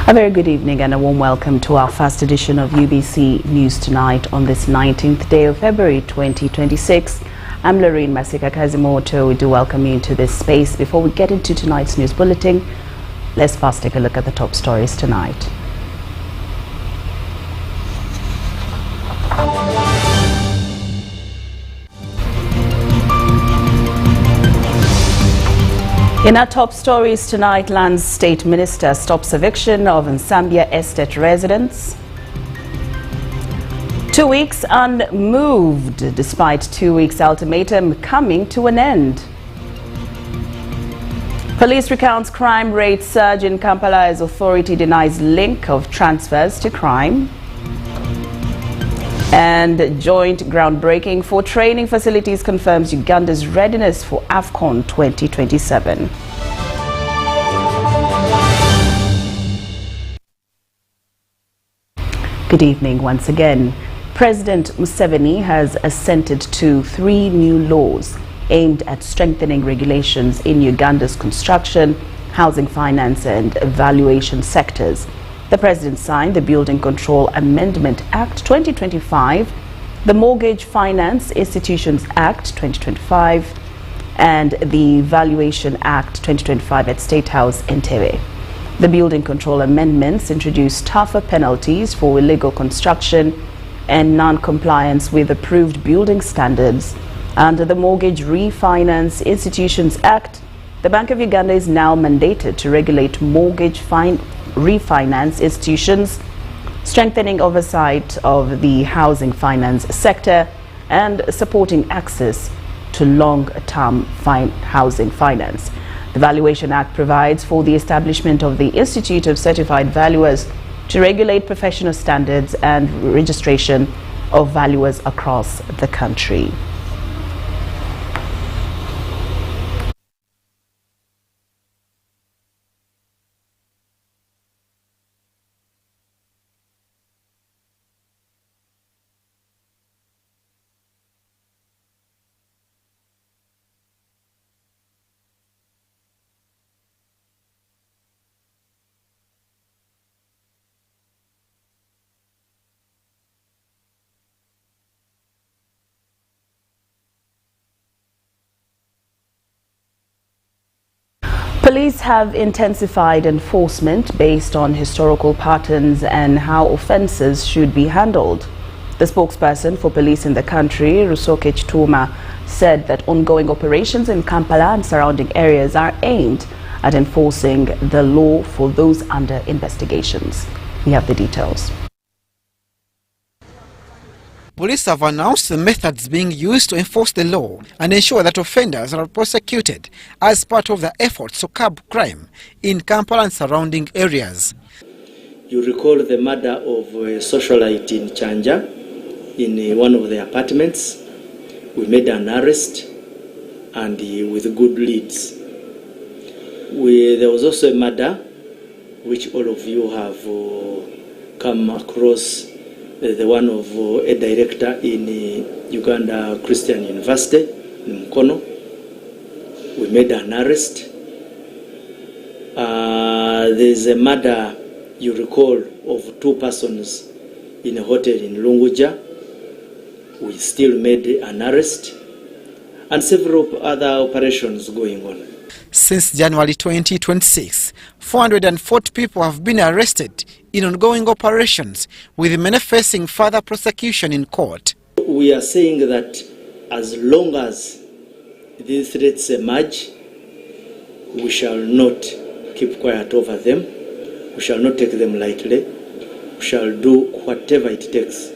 A very good evening and a warm welcome to our first edition of UBC News Tonight on this 19th day of February 2026. I'm Lauryn Masika Kazimoto. We do welcome you into this space. Before we get into tonight's news bulletin, let's first take a look at the top stories tonight. In our top stories tonight, Lands State Minister stops eviction of Nsambya estate residents. 2 weeks unmoved despite 2 weeks ultimatum coming to an end. Police recounts crime rate surge in Kampala as authority denies link of transfers to crime. And joint groundbreaking for training facilities confirms Uganda's readiness for AFCON 2027. Good evening once again. President Museveni has assented to 3 new laws aimed at strengthening regulations in Uganda's construction, housing finance and valuation sectors. The President signed the Building Control Amendment Act 2025, the Mortgage Finance Institutions Act 2025, and the Valuation Act 2025 at State House Entebbe. The Building Control Amendments introduce tougher penalties for illegal construction and non-compliance with approved building standards. Under the Mortgage Refinance Institutions Act, the Bank of Uganda is now mandated to regulate mortgage refinance institutions, strengthening oversight of the housing finance sector and supporting access to long-term housing finance. The Valuation Act provides for the establishment of the Institute of Certified Valuers to regulate professional standards and registration of valuers across the country. Police have intensified enforcement based on historical patterns and how offences should be handled. The spokesperson for police in the country, Rusoke Chituma, said that ongoing operations in Kampala and surrounding areas are aimed at enforcing the law for those under investigations. We have the details. Police have announced the methods being used to enforce the law and ensure that offenders are prosecuted as part of the efforts to curb crime in Kampala and surrounding areas. You recall the murder of a socialite in Chanja in one of the apartments. We made an arrest and with good leads. There was also a murder which all of you have come across. The one of a director in Uganda Christian University in Mukono. We made an arrest. There's a murder, you recall, of 2 persons in a hotel in Lunguja. We still made an arrest. And several other operations going on. Since January 2026, 440 people have been arrested in ongoing operations, with many facing further prosecution in court. We are saying that as long as these threats emerge, we shall not keep quiet over them. We shall not take them lightly. We shall do whatever it takes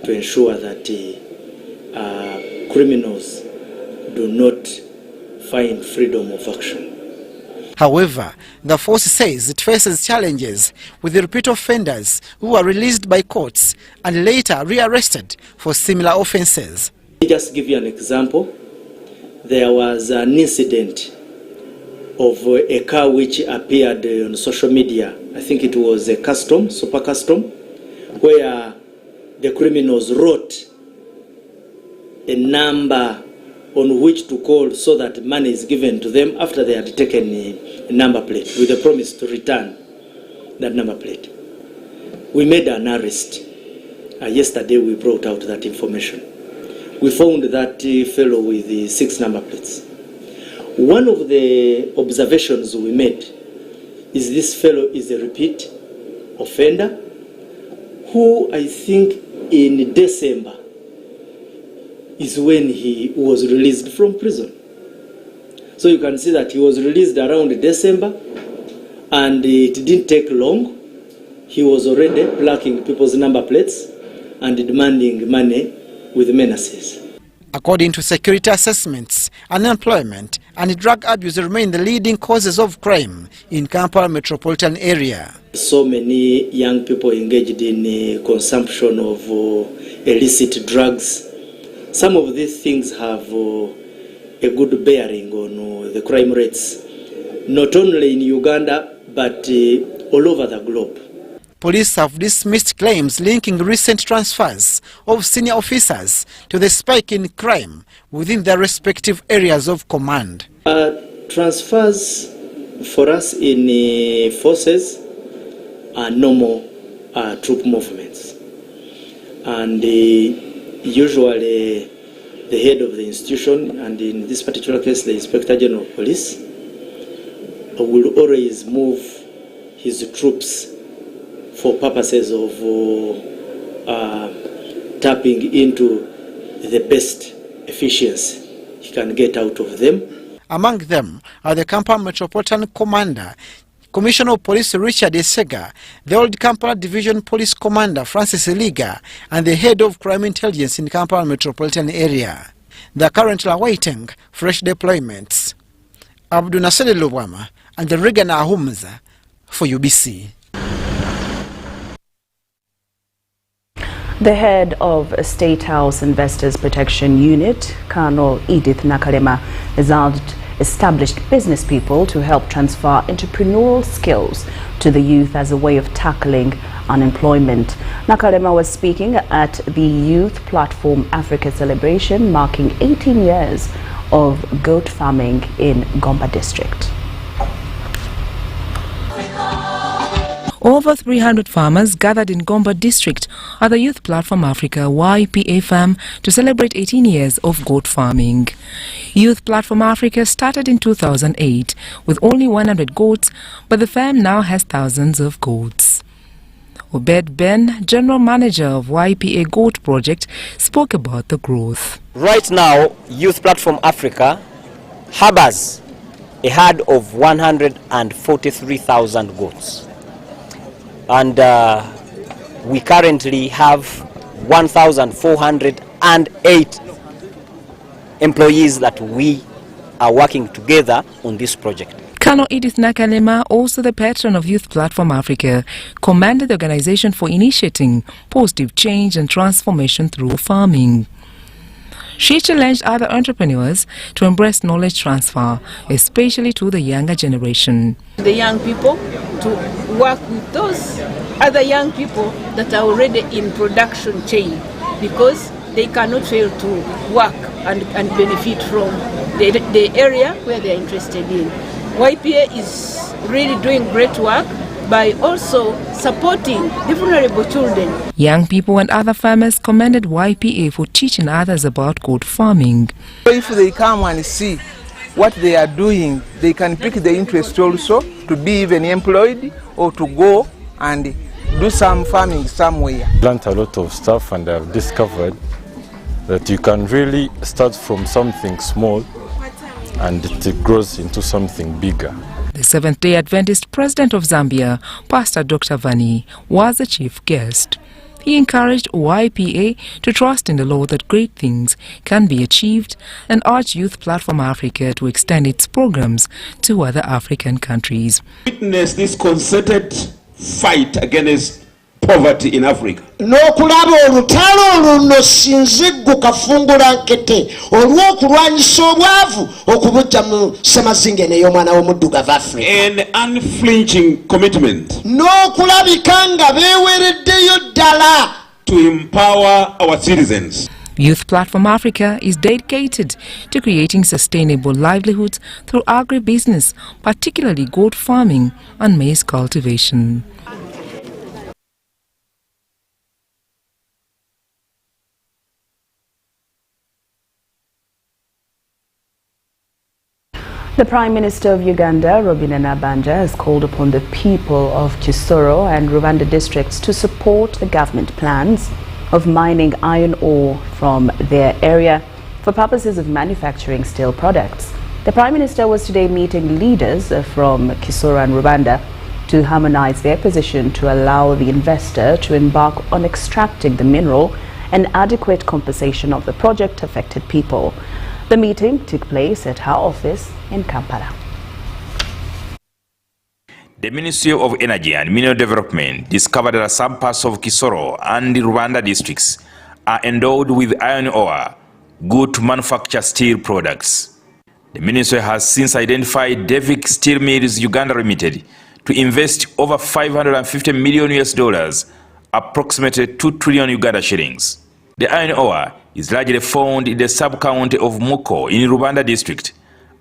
to ensure that criminals do not find freedom of action. However, the force says it faces challenges with the repeat offenders who are released by courts and later rearrested for similar offences. Let me just give you an example. There was an incident of a car which appeared on social media. I think it was a custom, super custom, where the criminals wrote a number on which to call so that money is given to them after they had taken a number plate with a promise to return. that number plate. We made an arrest. Yesterday we brought out that information. We found that fellow with the 6 number plates. One of the observations we made is this fellow is a repeat offender who I think in December is when he was released from prison. So you can see that he was released around December, and it didn't take long. He was already blocking people's number plates and demanding money with menaces. According to security assessments, unemployment and drug abuse remain the leading causes of crime in Kampala metropolitan area. So many young people engaged in consumption of illicit drugs. Some of these things have a good bearing on the crime rates, not only in Uganda, but all over the globe. Police have dismissed claims linking recent transfers of senior officers to the spike in crime within their respective areas of command. Transfers for us in forces are normal troop movements. And usually the head of the institution, and in this particular case the Inspector General of Police, will always move his troops for purposes of tapping into the best efficiency he can get out of them. Among them are the Kampala Metropolitan Commander, Commissioner of Police Richard Esega, the Old Kampala Division Police Commander Francis Liga, and the Head of Crime Intelligence in Kampala Metropolitan Area. They are currently awaiting fresh deployments. Abdul Nasser Lubwama and the Regan Ahumza for UBC. The head of State House Investors Protection Unit, Colonel Edith Nakalema, has urged established business people to help transfer entrepreneurial skills to the youth as a way of tackling unemployment. Nakalema was speaking at the Youth Platform Africa celebration marking 18 years of goat farming in Gomba district. Over 300 farmers gathered in Gomba district at the Youth Platform Africa YPA farm to celebrate 18 years of goat farming. Youth Platform Africa started in 2008 with only 100 goats, but the farm now has thousands of goats. Obed Ben, General Manager of YPA Goat Project, spoke about the growth. Right now, Youth Platform Africa harbors a herd of 143,000 goats. And we currently have 1,408 employees that we are working together on this project. Colonel Edith Nakalema, also the patron of Youth Platform Africa, commended the organization for initiating positive change and transformation through farming. She challenged other entrepreneurs to embrace knowledge transfer, especially to the younger generation. The young people to work with those other young people that are already in production chain, because they cannot fail to work and benefit from the area where they are interested in. YPA is really doing great work by also supporting the vulnerable children. Young people and other farmers commended YPA for teaching others about goat farming. If they come and see what they are doing, they can pick the interest also to be even employed or to go and do some farming somewhere. I learned a lot of stuff, and I've discovered that you can really start from something small and it grows into something bigger. The Seventh-day Adventist President of Nsambya, Pastor Dr. Vani, was the chief guest. He encouraged YPA to trust in the Lord that great things can be achieved and urged Youth Platform Africa to extend its programs to other African countries. Witness this concerted fight against poverty in Africa. N'okulaba olutalo luno sinziggu kafungula nkete olw'okulwanyisa obwavu okubujja mu semazinge n'ey'omwana w'omuddugavu Africa. An unflinching commitment. N'okulabika nga beewereddeyo ddala to empower our citizens. Youth Platform Africa is dedicated to creating sustainable livelihoods through agribusiness, particularly goat farming and maize cultivation. The Prime Minister of Uganda, Robin Nsambya, has called upon the people of Kisoro and Rwanda districts to support the government plans of mining iron ore from their area for purposes of manufacturing steel products. The Prime Minister was today meeting leaders from Kisoro and Rwanda to harmonize their position to allow the investor to embark on extracting the mineral and adequate compensation of the project-affected people. The meeting took place at her office in Kampala. The Ministry of Energy and Mineral Development discovered that some parts of Kisoro and the Rwanda districts are endowed with iron ore, good to manufacture steel products. The ministry has since identified Devic Steel Mills Uganda Limited to invest over $550 million, approximately 2 trillion Uganda shillings. The iron ore is largely found in the sub-county of Muko in Rwanda district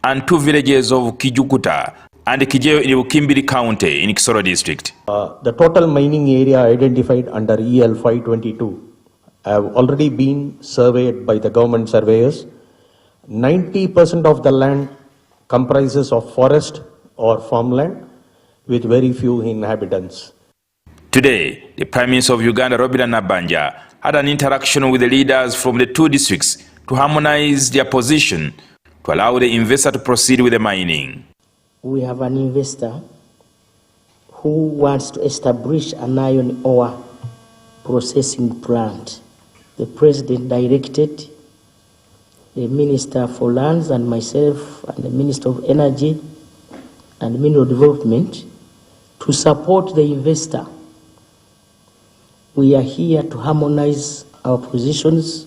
and 2 villages of Kijukuta and Kijeyo in Bukimbiri County in Kisoro district. The total mining area identified under EL 522 have already been surveyed by the government surveyors. 90% of the land comprises of forest or farmland with very few inhabitants. Today, the Prime Minister of Uganda, Robin Nsambya, had an interaction with the leaders from the 2 districts to harmonize their position to allow the investor to proceed with the mining. We have an investor who wants to establish an iron ore processing plant. The President directed the Minister for Lands and myself and the Minister of Energy and Mineral Development to support the investor. We are here to harmonize our positions.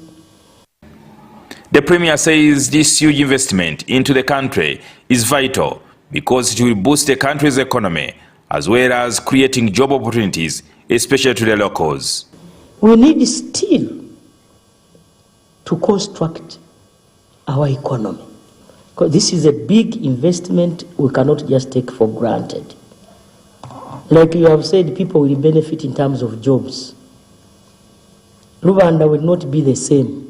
The Premier says this huge investment into the country is vital because it will boost the country's economy as well as creating job opportunities, especially to the locals. We need steel to construct our economy, because this is a big investment we cannot just take for granted. Like you have said, people will benefit in terms of jobs. Rwanda will not be the same.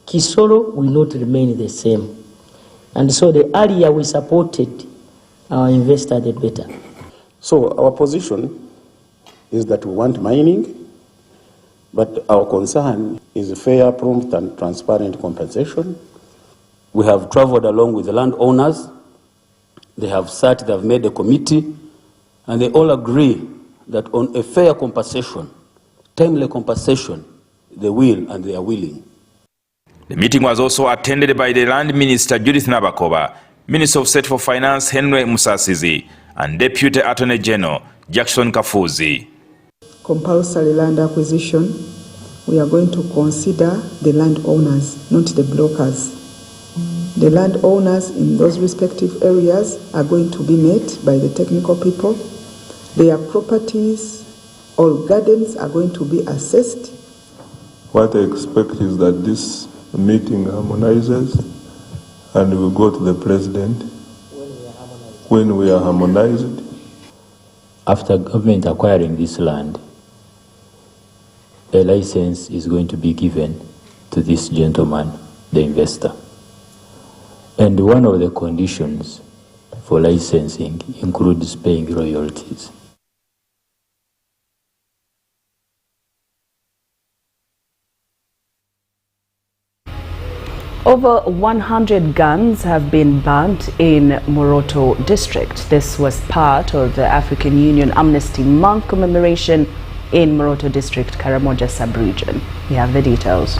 Kisoro will not remain the same. And so the earlier we supported our investor, the better. So our position is that we want mining, but our concern is fair, prompt and transparent compensation. We have traveled along with the landowners. They have sat, they have made a committee, and they all agree that on a fair compensation, timely compensation, they will and they are willing. The meeting was also attended by the Land Minister Judith Nabakoba, Minister of State for Finance Henry Musasizi, and Deputy Attorney General Jackson Kafuzi. Compulsory land acquisition, we are going to consider the landowners, not the brokers. The landowners in those respective areas are going to be met by the technical people. Their properties or gardens are going to be assessed. What I expect is that this meeting harmonizes and we go to the President when we are harmonized. After government acquiring this land, a license is going to be given to this gentleman, the investor. And one of the conditions for licensing includes paying royalties. Over 100 guns have been burnt in Moroto district. This was part of the African Union Amnesty Month commemoration in Moroto district, Karamoja sub-region. We have the details.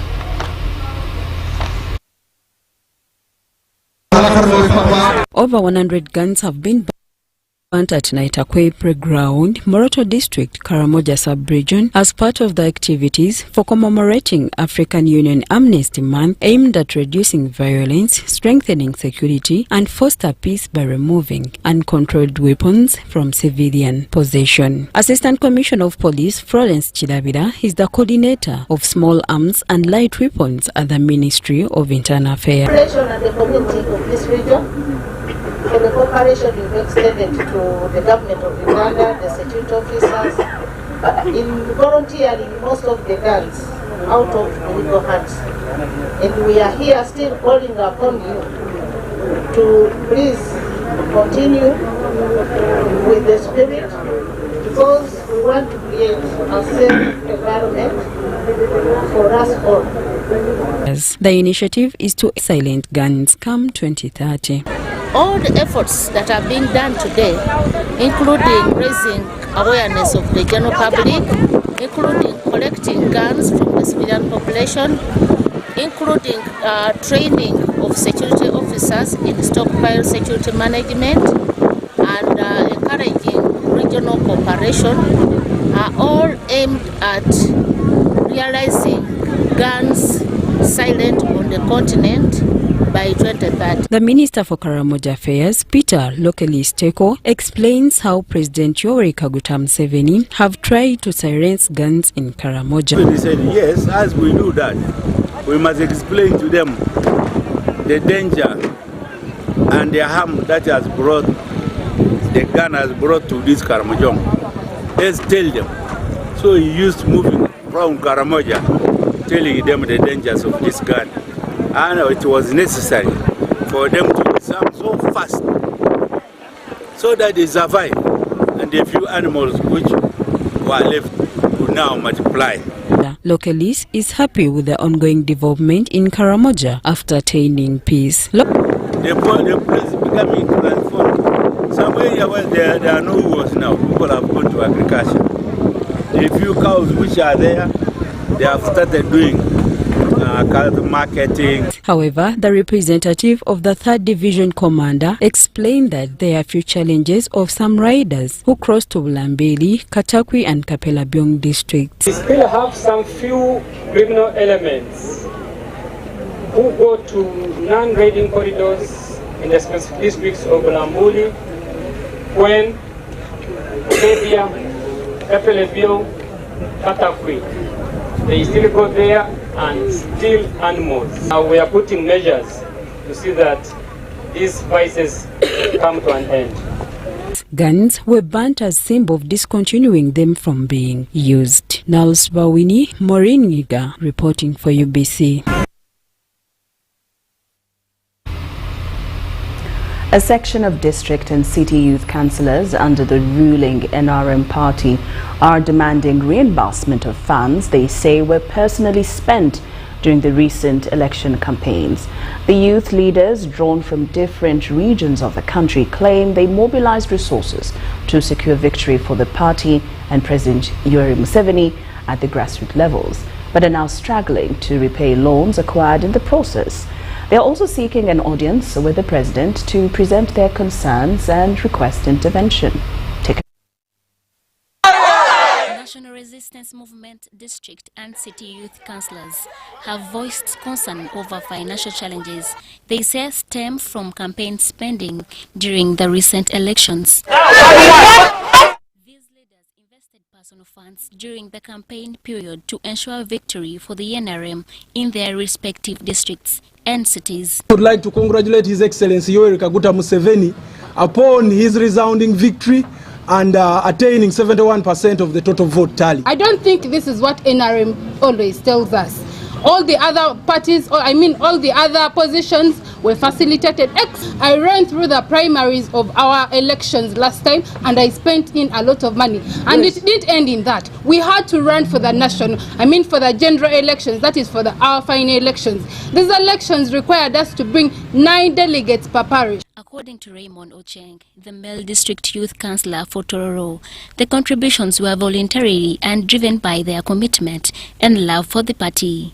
Over 100 guns have been burnt at Naitakwe Playground, Moroto District, Karamoja Sub-Region, as part of the activities for commemorating African Union Amnesty Month aimed at reducing violence, strengthening security, and foster peace by removing uncontrolled weapons from civilian possession. Assistant Commissioner of Police Florence Chidabira is the coordinator of small arms and light weapons at the Ministry of Internal Affairs. At the community of this region, for the cooperation we've extended to the government of Uganda, the security officers, in volunteering most of the guns out of the legal hands. And we are here still calling upon you to please continue with the spirit, because we want to create a safe environment for us all. The initiative is to silent guns come 2030. All the efforts that are being done today, including raising awareness of the general public, including collecting guns from the civilian population, including training of security officers in stockpile security management, and encouraging regional cooperation, are all aimed at realizing guns silent on the continent by 2030. The Minister for Karamoja Affairs, Peter Lokeli-Steko, explains how President Yoweri Kaguta Museveni have tried to silence guns in Karamoja. He said, yes, as we do that, we must explain to them the danger and the harm that has brought, the gun has brought to this Karamojong. Let's tell them. So he used moving from Karamoja, telling them the dangers of this gun. And it was necessary for them to disarm so fast so that they survive, and the few animals which were left will now multiply. Localis is happy with the ongoing development in Karamoja after attaining peace. The place is becoming transformed. Some area where there are no wars now, people have gone to agriculture. The few cows which are there, they have started doing marketing. However, the representative of the 3rd Division Commander explained that there are few challenges of some riders who cross to Bulambeli, Katakwi and Kapelabyong districts. We still have some few criminal elements who go to non-riding corridors in the specific districts of Bulambuli, Kwen, Kebia, Kapelabyong, Katakwi. They still go there and steal animals. Now we are putting measures to see that these vices come to an end. Guns were burnt as symbol of discontinuing them from being used. Nals Bawini, Maureen Ngiga, reporting for UBC. A section of district and city youth councillors under the ruling NRM party are demanding reimbursement of funds they say were personally spent during the recent election campaigns. The youth leaders, drawn from different regions of the country, claim they mobilized resources to secure victory for the party and President Yoweri Museveni at the grassroots levels, but are now struggling to repay loans acquired in the process. They are also seeking an audience with the President to present their concerns and request intervention. National Resistance Movement district and city youth councillors have voiced concern over financial challenges they say stem from campaign spending during the recent elections. These leaders invested personal funds during the campaign period to ensure victory for the NRM in their respective districts and cities. I would like to congratulate His Excellency Yoweri Kaguta Museveni upon his resounding victory and attaining 71% of the total vote tally. I don't think this is what NRM always tells us. All the other parties, all the other positions were facilitated. I ran through the primaries of our elections last time and I spent in a lot of money. And it didn't end in that. We had to run for the national, for the general elections, that is for our final elections. These elections required us to bring 9 delegates per parish. According to Raymond Ocheng, the male district youth councillor for Tororo, the contributions were voluntary and driven by their commitment and love for the party.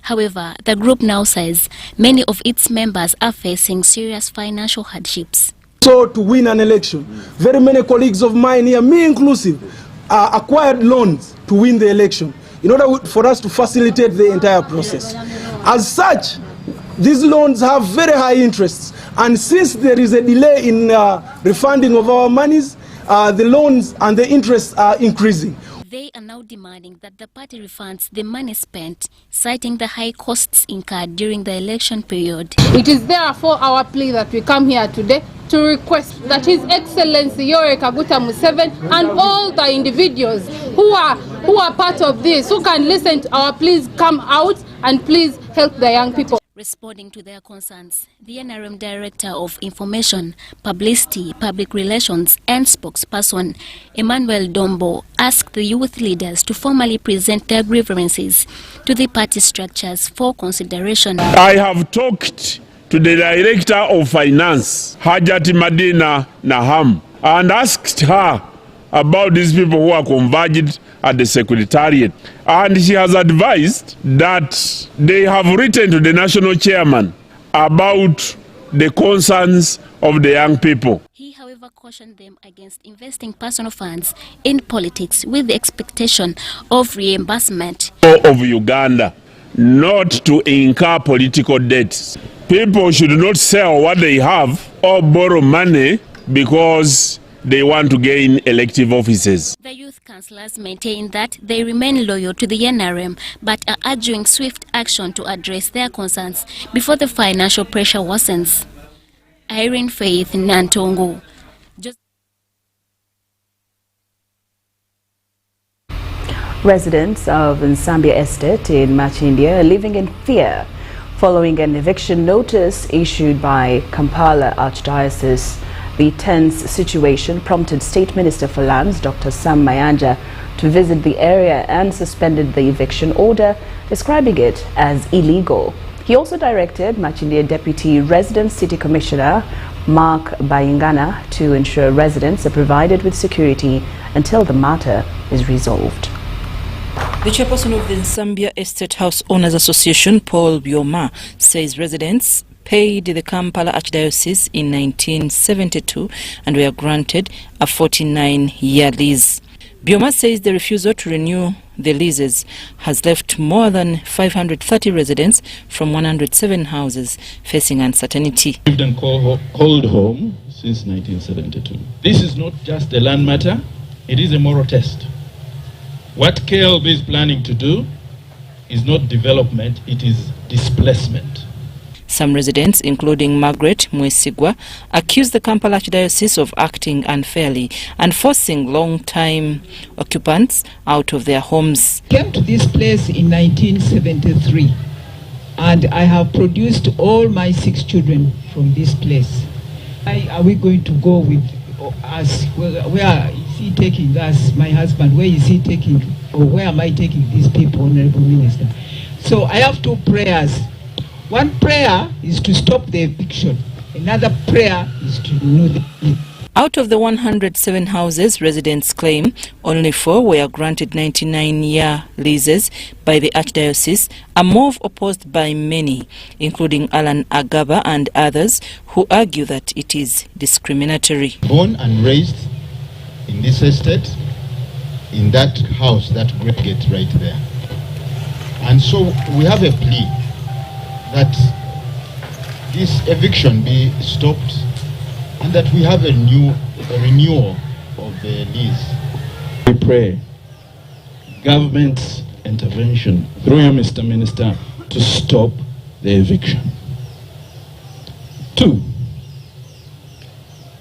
However, the group now says many of its members are facing serious financial hardships. So to win an election, very many colleagues of mine here, me inclusive, acquired loans to win the election in order for us to facilitate the entire process. As such, these loans have very high interests, and since there is a delay in refunding of our monies, the loans and the interests are increasing. They are now demanding that the party refunds the money spent, citing the high costs incurred during the election period. It is therefore our plea that we come here today to request that His Excellency Yoweri Kaguta Museveni and all the individuals who are part of this, who can listen to our pleas, come out and please help the young people. Responding to their concerns, the NRM Director of Information, Publicity, Public Relations and Spokesperson, Emmanuel Dombo, asked the youth leaders to formally present their grievances to the party structures for consideration. I have talked to the Director of Finance, Hajati Madina Naham, and asked her about these people who are converged at the Secretariat. And she has advised that they have written to the National Chairman about the concerns of the young people. He, however, cautioned them against investing personal funds in politics with the expectation of reimbursement. Of Uganda, not to incur political debts. People should not sell what they have or borrow money because they want to gain elective offices. The youth councillors maintain that they remain loyal to the NRM but are urging swift action to address their concerns before the financial pressure worsens. Irene Faith Nantongo. Residents of Nsambya estate in Machindia are living in fear following an eviction notice issued by Kampala Archdiocese. The tense situation prompted State Minister for Lands, Dr. Sam Mayanja, to visit the area and suspended the eviction order, describing it as illegal. He also directed Machindia Deputy Resident City Commissioner Mark Bayingana to ensure residents are provided with security until the matter is resolved. The chairperson of the Nsambya Estate House Owners Association, Paul Bioma, says residents paid the Kampala Archdiocese in 1972 and were granted a 49-year lease. Bioma says the refusal to renew the leases has left more than 530 residents from 107 houses facing uncertainty. Lived and called home since 1972. This is not just a land matter, it is a moral test. What KLB is planning to do is not development, it is displacement. Some residents, including Margaret Mwesigwa, accuse the Kampala Archdiocese of acting unfairly and forcing long-time occupants out of their homes. I came to this place in 1973 and I have produced all my 6 children from this place. Why are we going to go with us? Where is he taking us, my husband? Where is he taking, or where am I taking these people, Honorable Minister? So I have 2 prayers. One prayer is to stop the eviction. Another prayer is to renew the. Out of the 107 houses, residents claim only 4 were granted 99-year leases by the Archdiocese, a move opposed by many, including Alan Agaba and others, who argue that it is discriminatory. Born and raised in this estate, in that house, that great gate right there. And so we have a plea that this eviction be stopped and that we have a renewal of the lease. We pray government intervention through you, Mr. Minister, to stop the eviction. 2,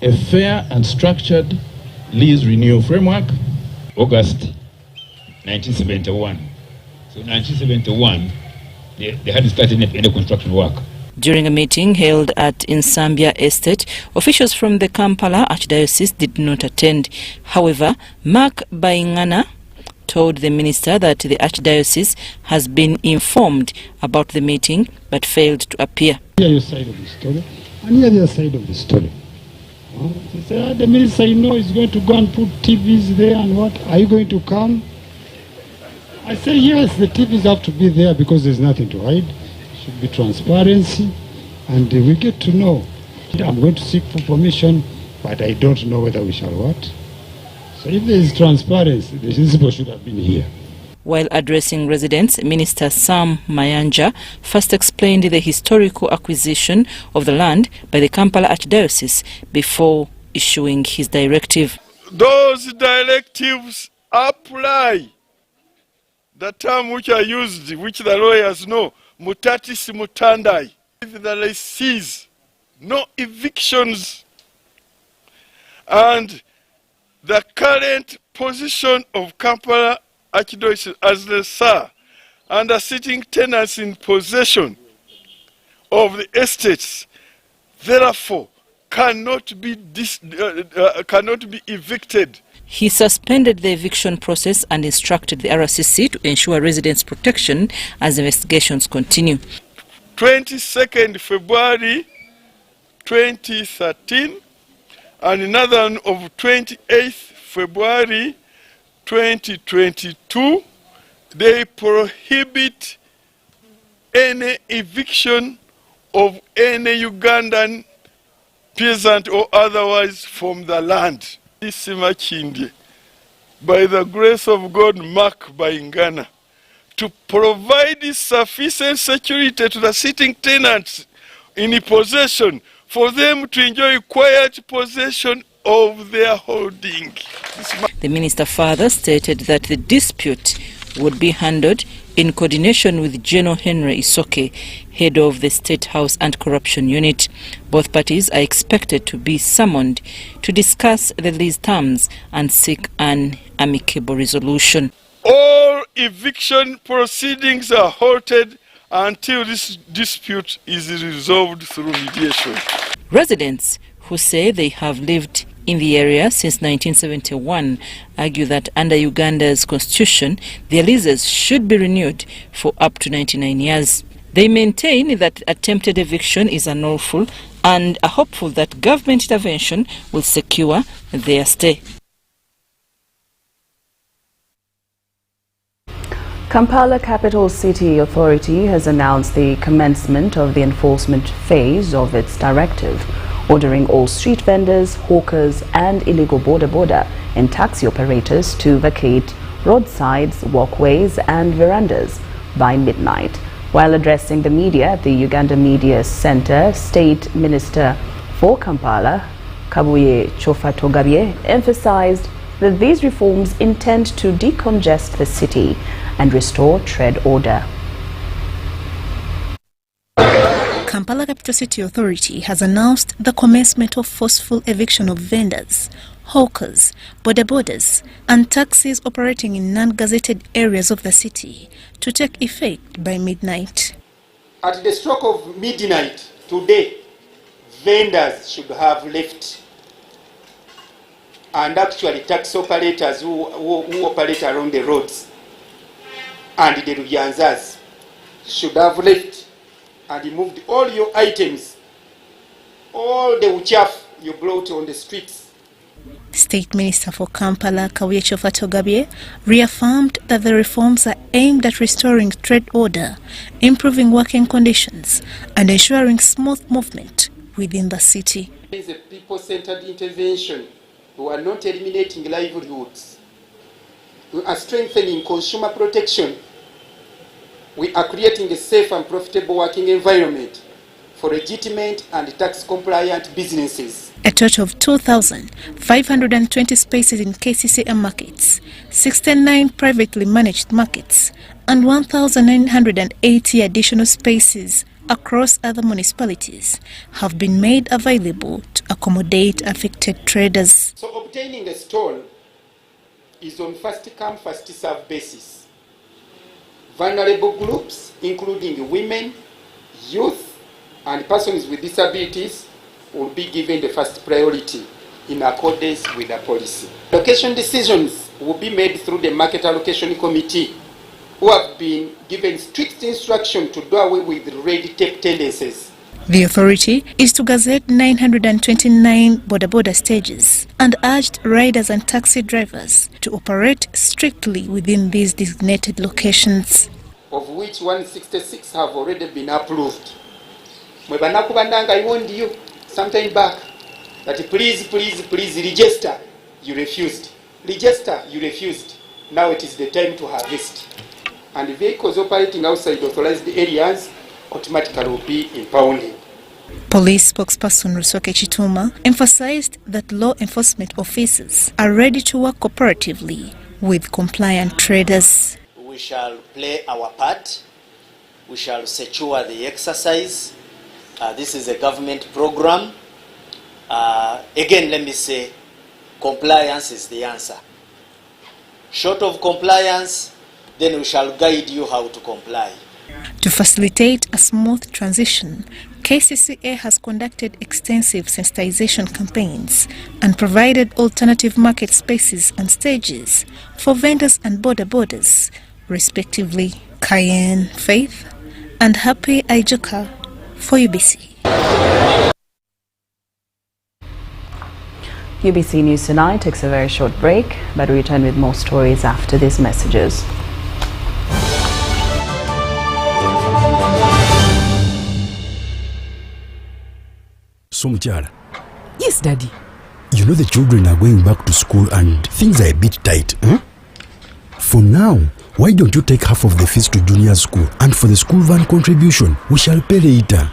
a fair and structured lease renewal framework. August 1971. So 1971, they hadn't started any construction work. During a meeting held at Nsambya Estate, officials from the Kampala Archdiocese did not attend. However, Mark Bayingana told the minister that the Archdiocese has been informed about the meeting but failed to appear. Hear your side of the story and hear their side of the story. They say, the minister, you know, is going to go and put TVs there and what? Are you going to come? I say, yes, the TVs have to be there because there's nothing to hide. Should be transparency, and we get to know. I'm going to seek for permission, but I don't know whether we shall what. So if there is transparency, the principal should have been here. While addressing residents, Minister Sam Mayanja first explained the historical acquisition of the land by the Kampala Archdiocese before issuing his directive. Those directives apply. The term which I used, which the lawyers know, mutatis mutandai. The lessees, no evictions. And the current position of Kampala Archdiocese as the lessor and the sitting tenants in possession of the estates, therefore, cannot be evicted. He suspended the eviction process and instructed the RCC to ensure residents' protection as investigations continue. 22nd February 2013 and another one of 28th February 2022, they prohibit any eviction of any Ugandan peasant or otherwise from the land. This Makindi, by the grace of God, marked by Ghana, to provide sufficient security to the sitting tenants in possession for them to enjoy quiet possession of their holding. The minister further stated that the dispute would be handled in coordination with General Henry Isoke, head of the State House Anti-Corruption Unit. Both parties are expected to be summoned to discuss the lease terms and seek an amicable resolution. All eviction proceedings are halted until this dispute is resolved through mediation. Residents who say they have lived in the area since 1971 argue that under Uganda's constitution, their leases should be renewed for up to 99 years. They maintain that attempted eviction is unlawful and are hopeful that government intervention will secure their stay. Kampala Capital City Authority has announced the commencement of the enforcement phase of its directive, ordering all street vendors, hawkers and illegal border and taxi operators to vacate roadsides, walkways and verandas by midnight. While addressing the media at the Uganda Media Center, State Minister for Kampala, Kabuye Chofatogabye, emphasized that these reforms intend to decongest the city and restore trade order. Kampala Capital City Authority has announced the commencement of forceful eviction of vendors, hawkers, bodabodas and taxis operating in non-gazetted areas of the city to take effect by midnight. At the stroke of midnight today, vendors should have left, and actually taxi operators who operate around the roads and the Ruyanzas should have left and moved all your items, all the uchafu you brought on the streets. State Minister for Kampala, Kabuye Chofatogabye, reaffirmed that the reforms are aimed at restoring trade order, improving working conditions, and ensuring smooth movement within the city. It is a people-centered intervention. We are not eliminating livelihoods. We are strengthening consumer protection. We are creating a safe and profitable working environment for legitimate and tax-compliant businesses. A total of 2,520 spaces in KCCM markets, 69 privately managed markets, and 1,980 additional spaces across other municipalities have been made available to accommodate affected traders. So obtaining a stall is on first-come, first-served basis. Vulnerable groups, including women, youth, and persons with disabilities, will be given the first priority in accordance with the policy. Location decisions will be made through the Market Allocation Committee, who have been given strict instruction to do away with red tape tendencies. The authority is to gazette 929 boda stages and urged riders and taxi drivers to operate strictly within these designated locations, of which 166 have already been approved. I warned you sometime back that please register. You refused. Register, you refused. Now it is the time to harvest. And vehicles operating outside authorized areas automatically will be impounded. Police spokesperson Rusoke Chituma emphasized that law enforcement officers are ready to work cooperatively with compliant traders. We shall play our part. We shall secure the exercise. This is a government program. Again, let me say, compliance is the answer. Short of compliance, then we shall guide you how to comply. To facilitate a smooth transition, KCCA has conducted extensive sensitization campaigns and provided alternative market spaces and stages for vendors and borders, respectively Cayenne Faith and Happy Ijoka for UBC. UBC News Tonight takes a very short break, but we return with more stories after these messages. Somchara. Yes, Daddy. You know the children are going back to school and things are a bit tight. For now, why don't you take half of the fees to junior school, and for the school van contribution, we shall pay later.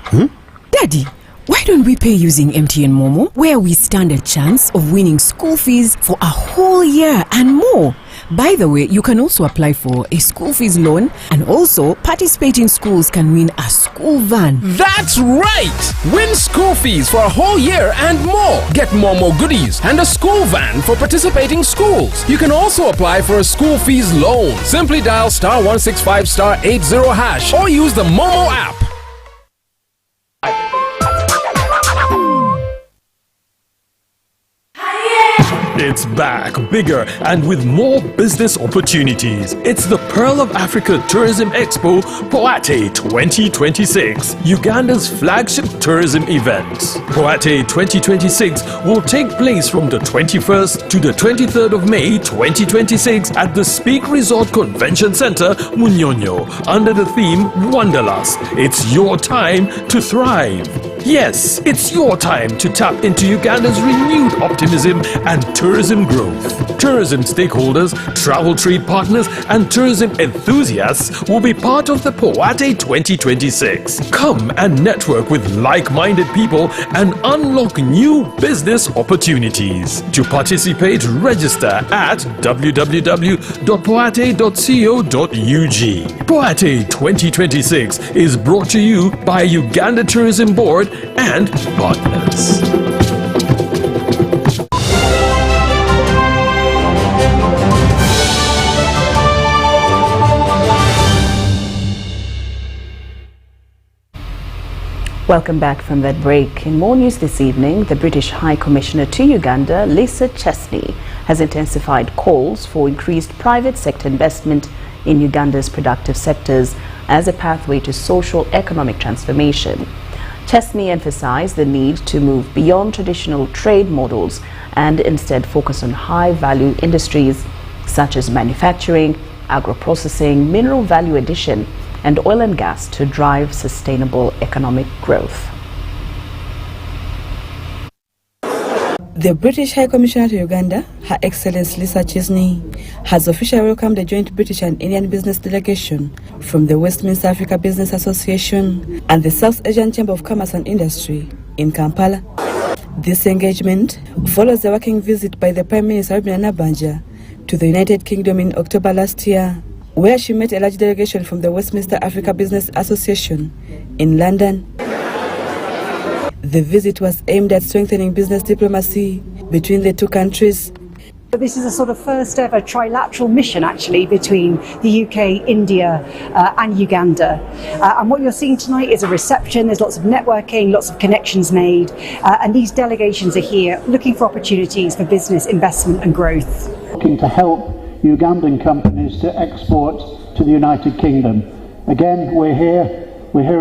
Daddy, why don't we pay using MTN Momo, where we stand a chance of winning school fees for a whole year and more? By the way, you can also apply for a school fees loan, and also participating schools can win a school van. That's right! Win school fees for a whole year and more. Get Momo goodies and a school van for participating schools. You can also apply for a school fees loan. Simply dial *165*80# or use the Momo app. It's back, bigger and with more business opportunities. It's the Pearl of Africa Tourism Expo Poate 2026, Uganda's flagship tourism event. Poate 2026 will take place from the 21st to the 23rd of May 2026 at the Speak Resort Convention Center, Munyonyo, under the theme Wanderlust. It's your time to thrive. Yes, it's your time to tap into Uganda's renewed optimism and tourism growth. Tourism stakeholders, travel trade partners, and tourism enthusiasts will be part of the Poate 2026. Come and network with like-minded people and unlock new business opportunities. To participate, register at www.poate.co.ug. Poate 2026 is brought to you by Uganda Tourism Board and partners. Welcome back from that break. In more news this evening, the British High Commissioner to Uganda, Lisa Chesney, has intensified calls for increased private sector investment in Uganda's productive sectors as a pathway to social economic transformation. Chesney emphasized the need to move beyond traditional trade models and instead focus on high-value industries such as manufacturing, agro-processing, mineral value addition, and oil and gas to drive sustainable economic growth. The British High Commissioner to Uganda, Her Excellency Lisa Chesney, has officially welcomed the joint British and Indian business delegation from the Westminster Africa Business Association and the South Asian Chamber of Commerce and Industry in Kampala. This engagement follows the working visit by the Prime Minister Nsambya to the United Kingdom in October last year, where she met a large delegation from the Westminster Africa Business Association in London. The visit was aimed at strengthening business diplomacy between the two countries. This is a sort of first ever trilateral mission actually between the UK, India and Uganda. And what you're seeing tonight is a reception. There's lots of networking, lots of connections made. And these delegations are here looking for opportunities for business investment and growth. Looking to help Ugandan companies to export to the United Kingdom. Again, we're here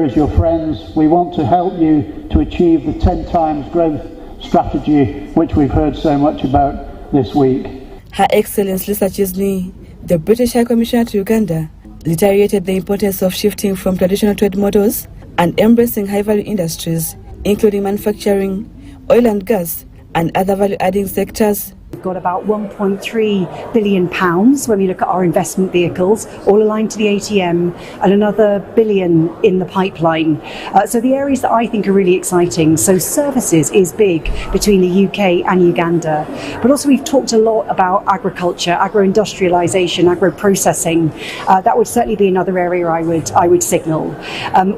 as your friends. We want to help you to achieve the 10 times growth strategy which we've heard so much about this week. Her Excellency Lisa Chesney, the British High Commissioner to Uganda, reiterated the importance of shifting from traditional trade models and embracing high-value industries, including manufacturing, oil and gas, and other value-adding sectors. We've got about £1.3 billion when we look at our investment vehicles, all aligned to the ATM, and another £1 billion in the pipeline. So the areas that I think are really exciting, so services is big between the UK and Uganda, but also we've talked a lot about agriculture, agro-industrialisation, agro-processing. That would certainly be another area I would signal.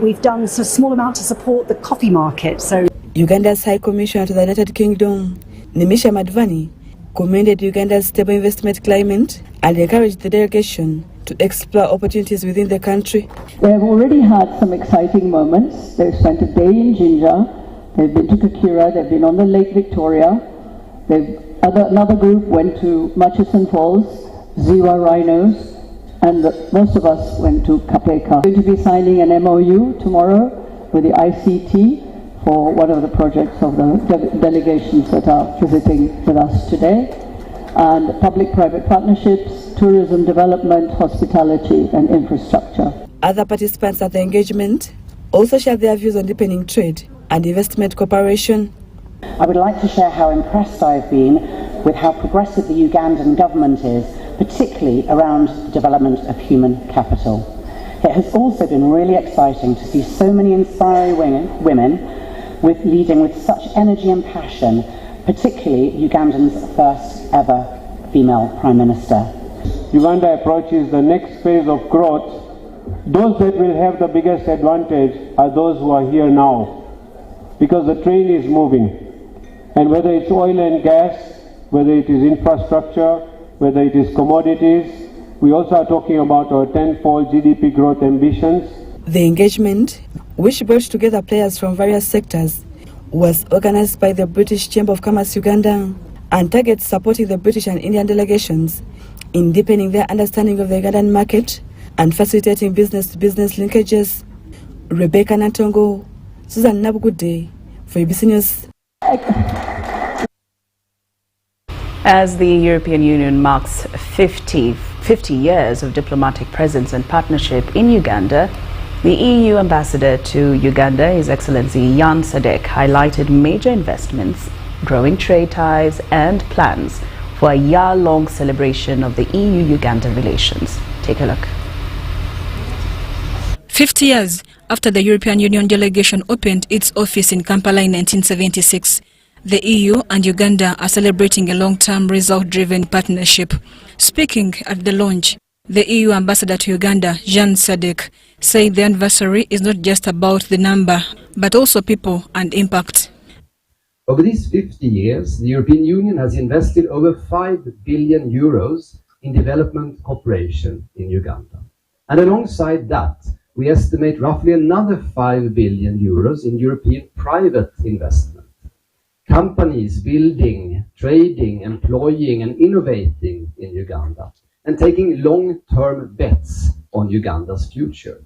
We've done a small amount to support the coffee market. So Uganda's High Commissioner to the United Kingdom, Nimisha Madvani, commended Uganda's stable investment climate and encouraged the delegation to explore opportunities within the country. They have already had some exciting moments. They've spent a day in Jinja, they've been to Kakira, they've been on the Lake Victoria, another group went to Murchison Falls, Ziwa Rhinos, and most of us went to Kapeka. We're going to be signing an MOU tomorrow with the ICT for one of the projects of the delegations that are visiting with us today, and public-private partnerships, tourism development, hospitality and infrastructure. Other participants at the engagement also shared their views on deepening trade and investment cooperation. I would like to share how impressed I've been with how progressive the Ugandan government is, particularly around the development of human capital. It has also been really exciting to see so many inspiring women leading with such energy and passion, particularly Ugandan's first ever female Prime Minister. Uganda approaches the next phase of growth. Those that will have the biggest advantage are those who are here now, because the train is moving. And whether it's oil and gas, whether it is infrastructure, whether it is commodities, we also are talking about our tenfold GDP growth ambitions. The engagement, which brought together players from various sectors, was organized by the British Chamber of Commerce Uganda and targets supporting the British and Indian delegations in deepening their understanding of the Ugandan market and facilitating business-to-business linkages. Rebecca Natongo, Susan Nabugude for ABC News. As the European Union marks 50 years of diplomatic presence and partnership in Uganda, the EU ambassador to Uganda, His Excellency Jan Sadek, highlighted major investments, growing trade ties and plans for a year-long celebration of the EU-Uganda relations. Take a look. 50 years after the European Union delegation opened its office in Kampala in 1976, the EU and Uganda are celebrating a long-term result-driven partnership. Speaking at the launch, the EU ambassador to Uganda, Jan Sadek, said the anniversary is not just about the number, but also people and impact. Over these 50 years, the European Union has invested over 5 billion euros in development cooperation in Uganda. And alongside that, we estimate roughly another 5 billion euros in European private investment. Companies building, trading, employing and innovating in Uganda and taking long-term bets on Uganda's future.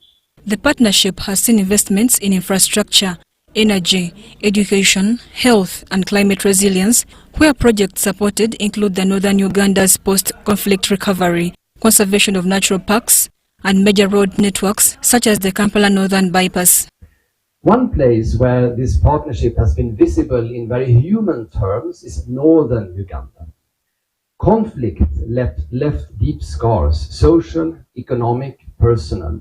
The partnership has seen investments in infrastructure, energy, education, health and climate resilience, where projects supported include the Northern Uganda's post-conflict recovery, conservation of natural parks and major road networks such as the Kampala Northern Bypass. One place where this partnership has been visible in very human terms is northern Uganda. Conflict left deep scars, social, economic, personal.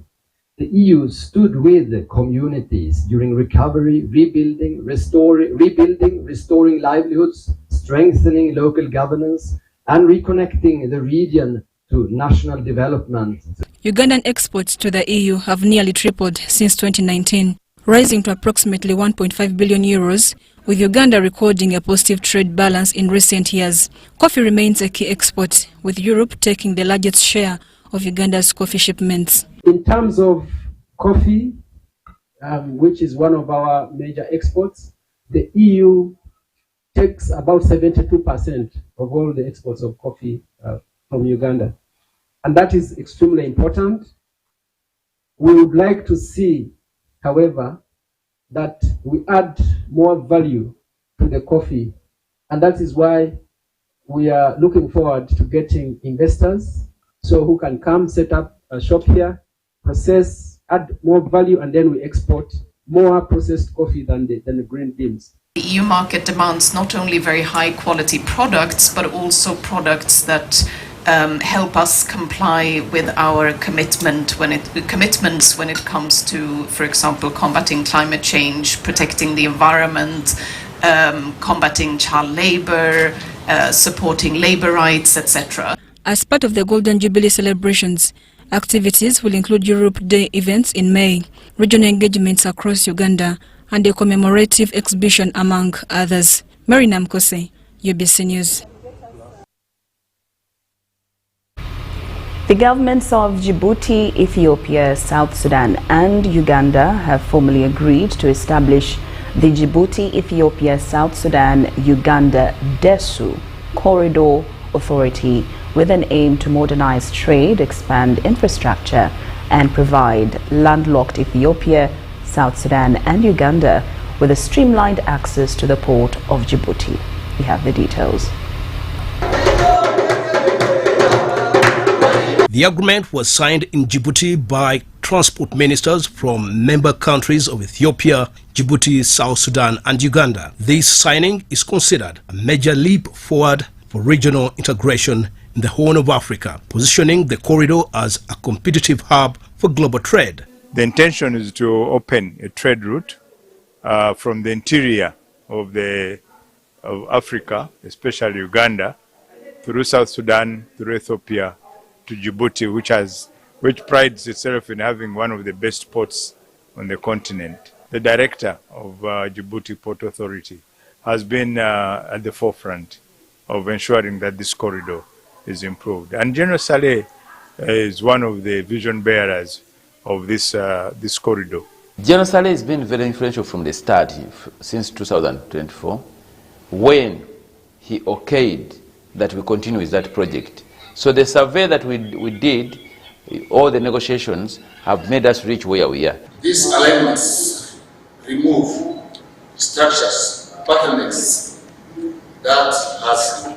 The EU stood with the communities during recovery, rebuilding, restoring livelihoods, strengthening local governance, and reconnecting the region to national development. Ugandan exports to the EU have nearly tripled since 2019. Rising to approximately 1.5 billion euros, with Uganda recording a positive trade balance in recent years. Coffee remains a key export, with Europe taking the largest share of Uganda's coffee shipments. In terms of coffee, which is one of our major exports, the EU takes about 72% of all the exports of coffee from Uganda. And that is extremely important. We would like to see, however, that we add more value to the coffee, and that is why we are looking forward to getting investors who can come set up a shop here, process, add more value, and then we export more processed coffee than the green beans. The EU market demands not only very high quality products, but also products that help us comply with our commitments when it comes to, for example, combating climate change, protecting the environment, combating child labor, supporting labor rights, etc. As part of the Golden Jubilee celebrations, activities will include Europe Day events in May, regional engagements across Uganda, and a commemorative exhibition, among others. Marina Mkose, UBC News. The governments of Djibouti, Ethiopia, South Sudan and Uganda have formally agreed to establish the Djibouti, Ethiopia, South Sudan, Uganda DESU Corridor Authority with an aim to modernize trade, expand infrastructure and provide landlocked Ethiopia, South Sudan and Uganda with a streamlined access to the port of Djibouti. We have the details. The agreement was signed in Djibouti by transport ministers from member countries of Ethiopia, Djibouti, South Sudan and Uganda. This signing is considered a major leap forward for regional integration in the Horn of Africa, positioning the corridor as a competitive hub for global trade. The intention is to open a trade route from the interior of Africa, especially Uganda, through South Sudan, through Ethiopia, to Djibouti, which prides itself in having one of the best ports on the continent. The director of Djibouti Port Authority has been at the forefront of ensuring that this corridor is improved. And General Saleh is one of the vision bearers of this corridor. General Saleh has been very influential from the start, since 2024, when he okayed that we continue with that project. So the survey that we did, all the negotiations have made us reach where we are. These alignments remove structures, bottlenecks that has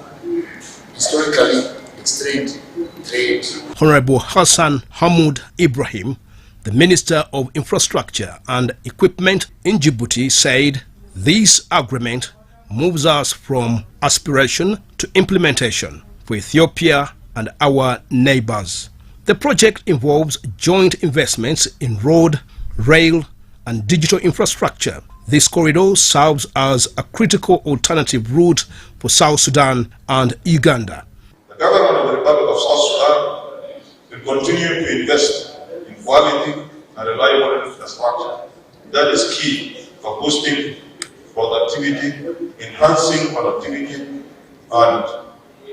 historically constrained trade. Honorable Hassan Hamoud Ibrahim, the Minister of Infrastructure and Equipment in Djibouti, said this agreement moves us from aspiration to implementation for Ethiopia and our neighbors. The project involves joint investments in road, rail and digital infrastructure. This corridor serves as a critical alternative route for South Sudan and Uganda. The government of the Republic of South Sudan will continue to invest in quality and reliable infrastructure. That is key for boosting productivity, enhancing productivity and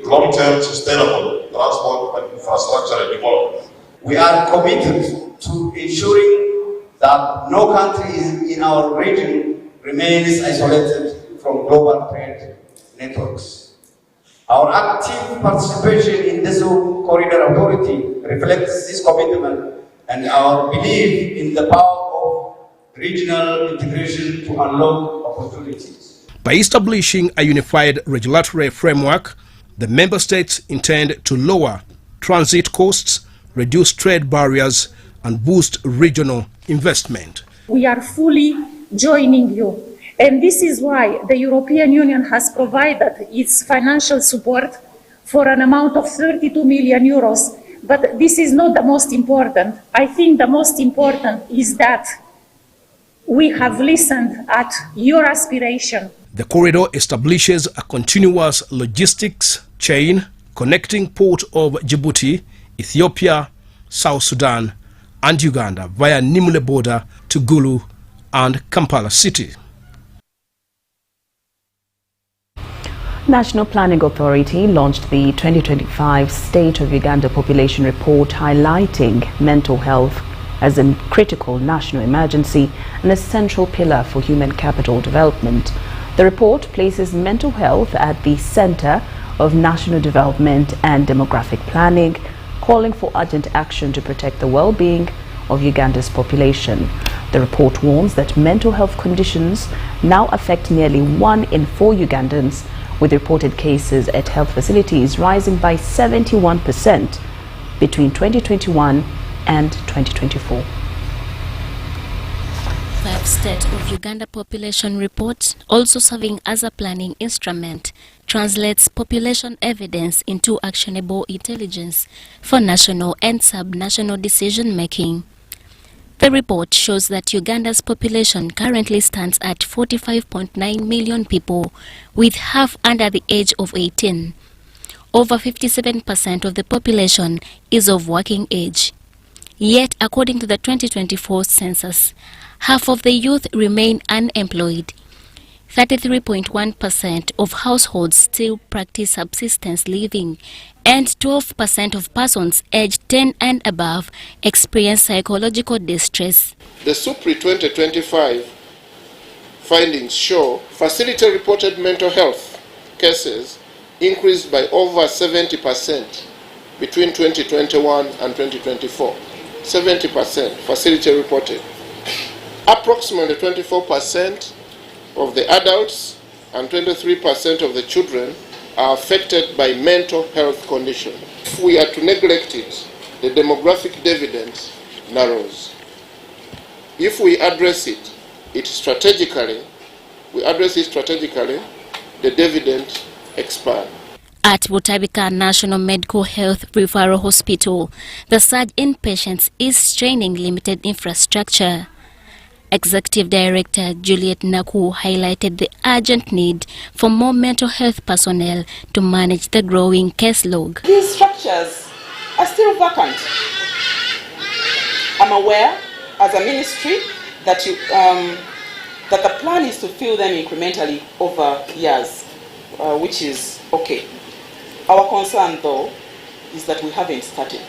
long-term sustainable transport and infrastructure development. We are committed to ensuring that no country in our region remains isolated from global trade networks. Our active participation in this corridor authority reflects this commitment and our belief in the power of regional integration to unlock opportunities. By establishing a unified regulatory framework, the member states intend to lower transit costs, reduce trade barriers and boost regional investment. We are fully joining you, and this is why the European Union has provided its financial support for an amount of 32 million euros. But this is not the most important. I think the most important is that we have listened at your aspiration. The corridor establishes a continuous logistics chain connecting port of Djibouti, Ethiopia, South Sudan and Uganda via Nimule border to Gulu and Kampala city. National Planning Authority launched the 2025 State of Uganda Population Report highlighting mental health as a critical national emergency and a central pillar for human capital development. The report places mental health at the center of national development and demographic planning, calling for urgent action to protect the well-being of Uganda's population. The report warns that mental health conditions now affect nearly 1 in 4 Ugandans, with reported cases at health facilities rising by 71% between 2021 and 2024. State of Uganda Population Report, also serving as a planning instrument, translates population evidence into actionable intelligence for national and sub-national decision-making. The report shows that Uganda's population currently stands at 45.9 million people, with half under the age of 18. Over 57% of the population is of working age. Yet, according to the 2024 census, half of the youth remain unemployed. 33.1% of households still practice subsistence living, and 12% of persons aged 10 and above experience psychological distress. The SUPRI 2025 findings show facility-reported mental health cases increased by over 70% between 2021 and 2024. 70% facility-reported. Approximately 24% of the adults and 23% of the children are affected by mental health conditions. If we are to neglect it, the demographic dividend narrows. If we address it strategically, the dividend expands. At Butabika National Medical Health Referral Hospital, the surge in patients is straining limited infrastructure. Executive Director Juliet Naku highlighted the urgent need for more mental health personnel to manage the growing caseload. These structures are still vacant. I'm aware, as a ministry, that that the plan is to fill them incrementally over years, which is okay. Our concern, though, is that we haven't started.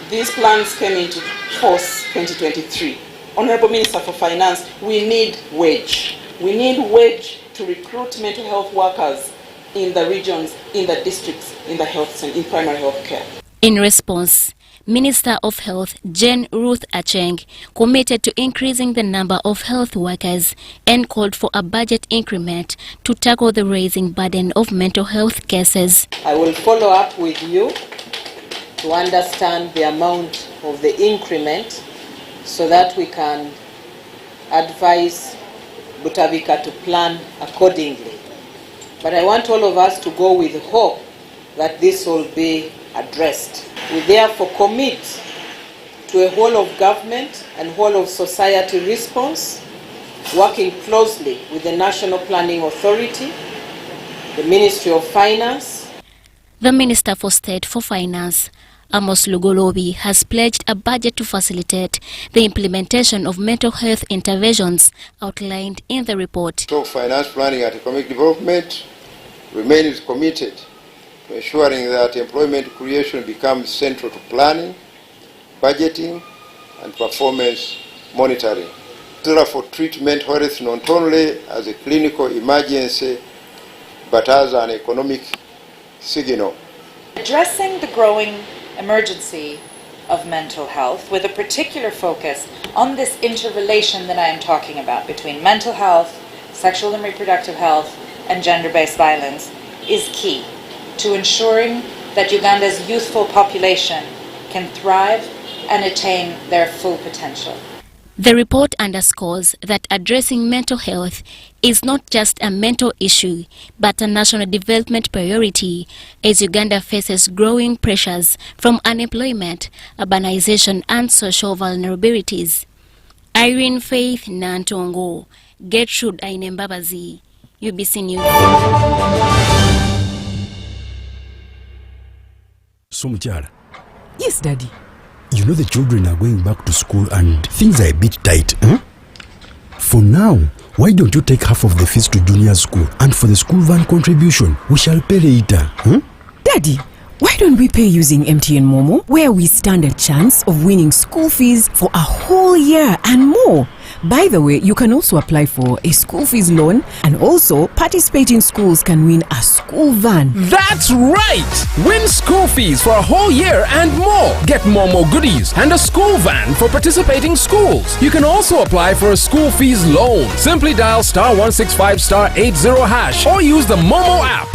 These plans came into force 2023. Honorable Minister for Finance, we need wage. We need wage to recruit mental health workers in the regions, in the districts, in the health and in primary health care. In response, Minister of Health Jane Ruth Acheng committed to increasing the number of health workers and called for a budget increment to tackle the rising burden of mental health cases. I will follow up with you to understand the amount of the increment so that we can advise Butabika to plan accordingly. But I want all of us to go with hope that this will be addressed. We therefore commit to a whole of government and whole of society response, working closely with the National Planning Authority, the Ministry of Finance. The Minister for State for Finance, Amos Lugolobi, has pledged a budget to facilitate the implementation of mental health interventions outlined in the report. So finance planning and economic development remains committed to ensuring that employment creation becomes central to planning, budgeting, and performance monitoring. For treatment health not only as a clinical emergency, but as an economic signal. Addressing the growing emergency of mental health with a particular focus on this interrelation that I am talking about between mental health, sexual and reproductive health, and gender-based violence is key to ensuring that Uganda's youthful population can thrive and attain their full potential. The report underscores that addressing mental health is not just a mental issue, but a national development priority as Uganda faces growing pressures from unemployment, urbanization, and social vulnerabilities. Irene Faith Nantongo, Gertrude Ainembabazi, UBC News. So, Muchara. Yes, Daddy. You know the children are going back to school and things are a bit tight, huh? For now, why don't you take half of the fees to junior school, and for the school van contribution, we shall pay later, huh? Daddy, why don't we pay using MTN Momo, where we stand a chance of winning school fees for a whole year and more? By the way, you can also apply for a school fees loan, and also participating schools can win a school van. That's right! Win school fees for a whole year and more. Get more goodies and a school van for participating schools. You can also apply for a school fees loan. Simply dial *165*80# or use the Momo app.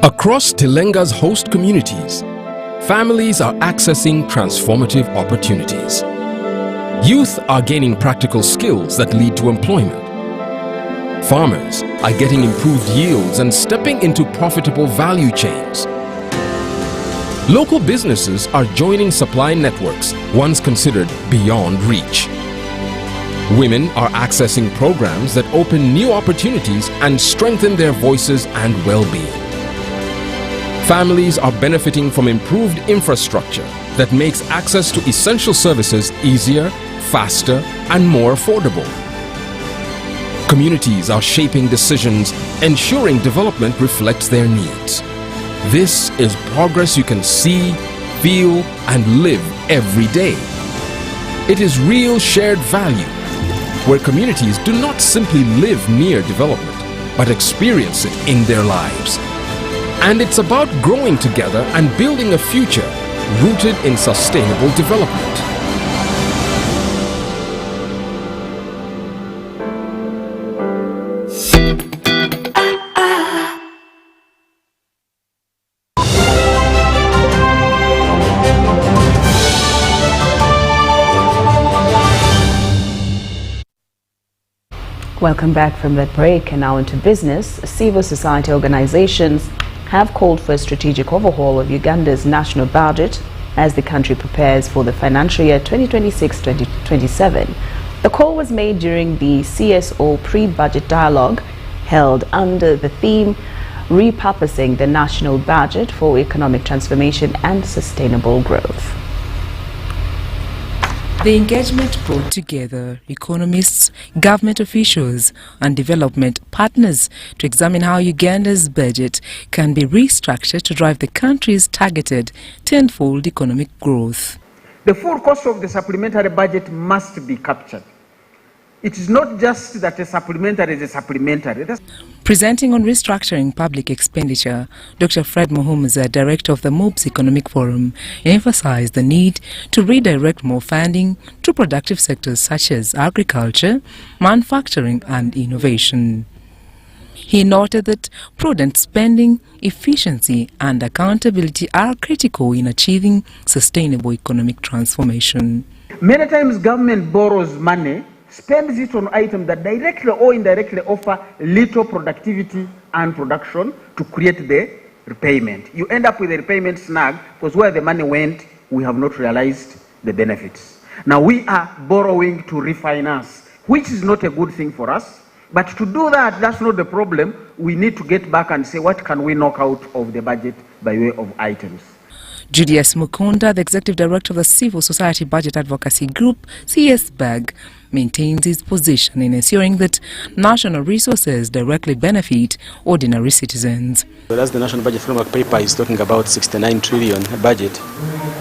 Across Telenga's host communities, families are accessing transformative opportunities. Youth are gaining practical skills that lead to employment. Farmers are getting improved yields and stepping into profitable value chains. Local businesses are joining supply networks once considered beyond reach. Women are accessing programs that open new opportunities and strengthen their voices and well-being. Families are benefiting from improved infrastructure that makes access to essential services easier, faster, and more affordable. Communities are shaping decisions, ensuring development reflects their needs. This is progress you can see, feel, and live every day. It is real shared value, where communities do not simply live near development, but experience it in their lives. And it's about growing together and building a future rooted in sustainable development. Welcome back from that break, and now into business. Civil society organizations have called for a strategic overhaul of Uganda's national budget as the country prepares for the financial year 2026-2027. The call was made during the CSO pre-budget dialogue held under the theme Repurposing the National Budget for Economic Transformation and Sustainable Growth. The engagement brought together economists, government officials and development partners to examine how Uganda's budget can be restructured to drive the country's targeted tenfold economic growth. The full cost of the supplementary budget must be captured. It is not just that a supplementary is a supplementary. Presenting on restructuring public expenditure, Dr. Fred Muhumuza, director of the MOBS Economic Forum, emphasized the need to redirect more funding to productive sectors such as agriculture, manufacturing and innovation. He noted that prudent spending, efficiency and accountability are critical in achieving sustainable economic transformation. Many times government borrows money, spends it on items that directly or indirectly offer little productivity and production to create the repayment. You end up with a repayment snag because where the money went, we have not realized the benefits. Now we are borrowing to refinance, which is not a good thing for us. But to do that, that's not the problem. We need to get back and say, what can we knock out of the budget by way of items? Julius Mukunda, the Executive Director of the Civil Society Budget Advocacy Group, CSBAG, maintains his position in ensuring that national resources directly benefit ordinary citizens. As the National Budget Framework paper is talking about 69 trillion budget,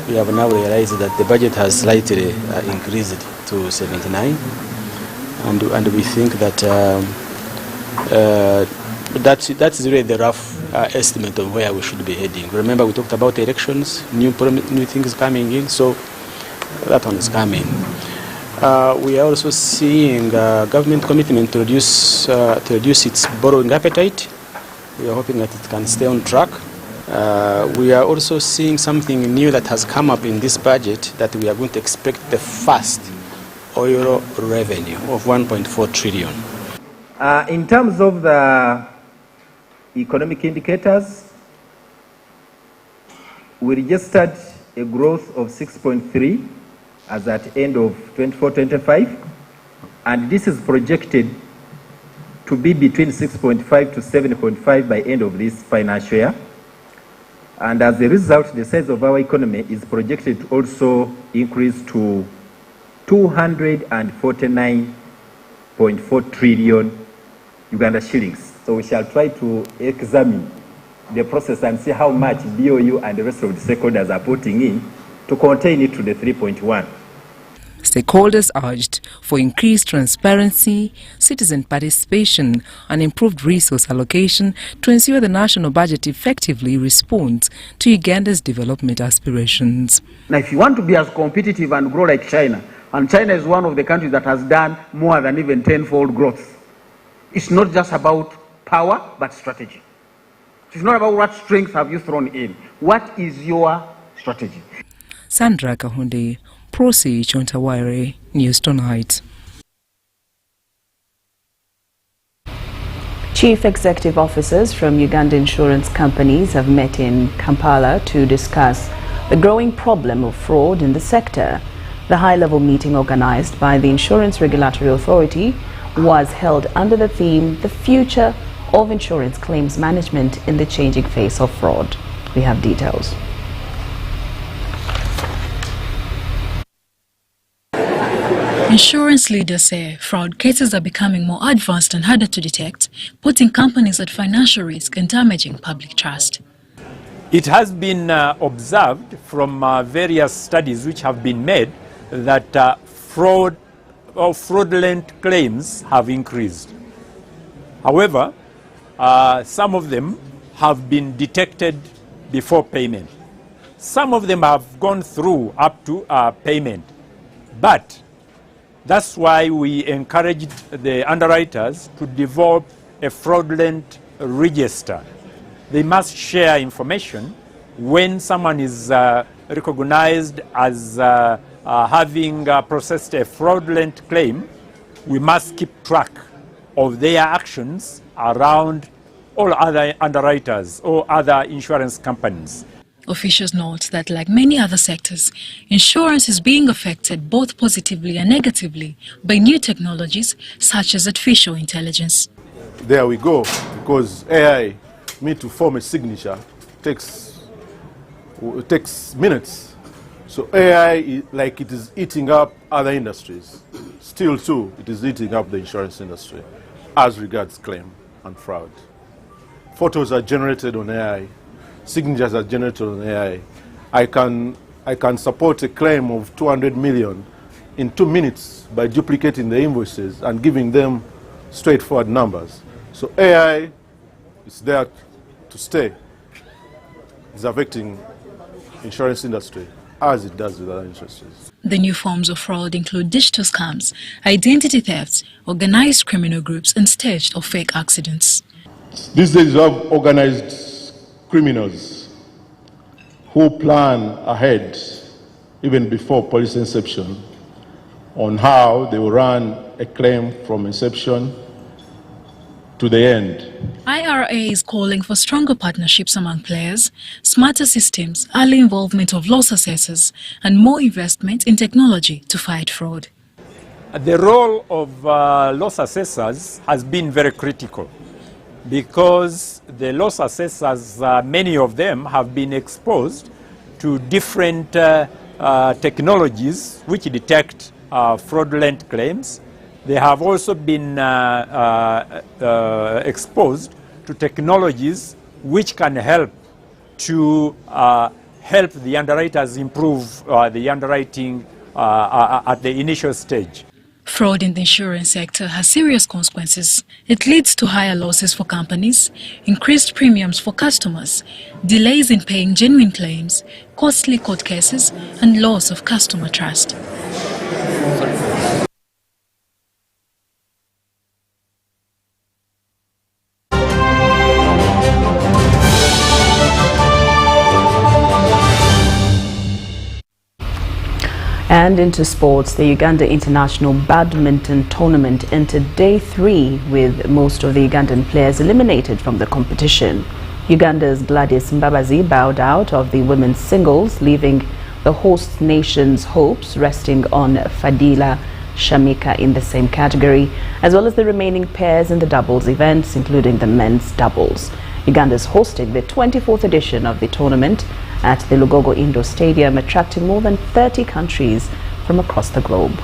we have now realized that the budget has slightly increased to 79, and we think that that's really the rough estimate of where we should be heading. Remember, we talked about elections, new things coming in, so that one is coming. We are also seeing government commitment to reduce its borrowing appetite. We are hoping that it can stay on track. We are also seeing something new that has come up in this budget, that we are going to expect the first oil revenue of 1.4 trillion. In terms of the economic indicators, we registered a growth of 6.3 as at end of 24-25, and this is projected to be between 6.5 to 7.5 by end of this financial year. And as a result, the size of our economy is projected to also increase to 249.4 trillion Uganda shillings. So we shall try to examine the process and see how much BOU and the rest of the stakeholders are putting in to contain it to the 3.1. Stakeholders urged for increased transparency, citizen participation and improved resource allocation to ensure the national budget effectively responds to Uganda's development aspirations. Now, if you want to be as competitive and grow like China, and China is one of the countries that has done more than even tenfold growth, it's not just about power, but strategy. It's not about what strength have you thrown in. What is your strategy? Sandra Kahunde, Prosi Chontawire. News Tonight. Chief executive officers from Uganda insurance companies have met in Kampala to discuss the growing problem of fraud in the sector. The high-level meeting organized by the Insurance Regulatory Authority was held under the theme, The Future of Insurance Claims Management in the Changing Face of Fraud. We have details. Insurance leaders say fraud cases are becoming more advanced and harder to detect, putting companies at financial risk and damaging public trust. It has been observed from various studies which have been made that fraud or fraudulent claims have increased. However, some of them have been detected before payment. Some of them have gone through up to payment. But that's why we encouraged the underwriters to develop a fraudulent register. They must share information when someone is recognized as having processed a fraudulent claim. We must keep track of their actions around all other underwriters or other insurance companies. Officials note that, like many other sectors, insurance is being affected both positively and negatively by new technologies such as artificial intelligence. There we go, because AI, to form a signature, takes minutes. So AI, like it is eating up other industries. Still too, it is eating up the insurance industry as regards claim and fraud. Photos are generated on AI. Signatures are generated on AI. I can support a claim of 200 million in 2 minutes by duplicating the invoices and giving them straightforward numbers. So AI is there to stay. It's affecting insurance industry as it does with other industries. The new forms of fraud include digital scams, identity thefts, organized criminal groups, and staged or fake accidents. These days you have organized criminals who plan ahead, even before police inception, on how they will run a claim from inception to the end. IRA is calling for stronger partnerships among players, smarter systems, early involvement of loss assessors, and more investment in technology to fight fraud. The role of loss assessors has been very critical, because the loss assessors, many of them have been exposed to different technologies which detect fraudulent claims. They have also been exposed to technologies which can help to help the underwriters improve the underwriting at the initial stage. Fraud in the insurance sector has serious consequences. It leads to higher losses for companies, increased premiums for customers, delays in paying genuine claims, costly court cases, and loss of customer trust. And into sports, the Uganda International Badminton Tournament entered day 3 with most of the Ugandan players eliminated from the competition. Uganda's Gladys Mbabazi bowed out of the women's singles, leaving the host nation's hopes resting on Fadila Shamika in the same category, as well as the remaining pairs in the doubles events, including the men's doubles. Uganda is hosting the 24th edition of the tournament at the Lugogo Indoor Stadium, attracting more than 30 countries from across the globe.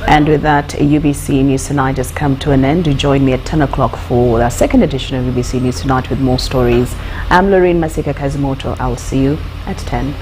And with that, UBC News Tonight has come to an end. Do join me at 10 o'clock for our second edition of UBC News Tonight with more stories. I'm Lauryn Masika Kazimoto. I'll see you at 10.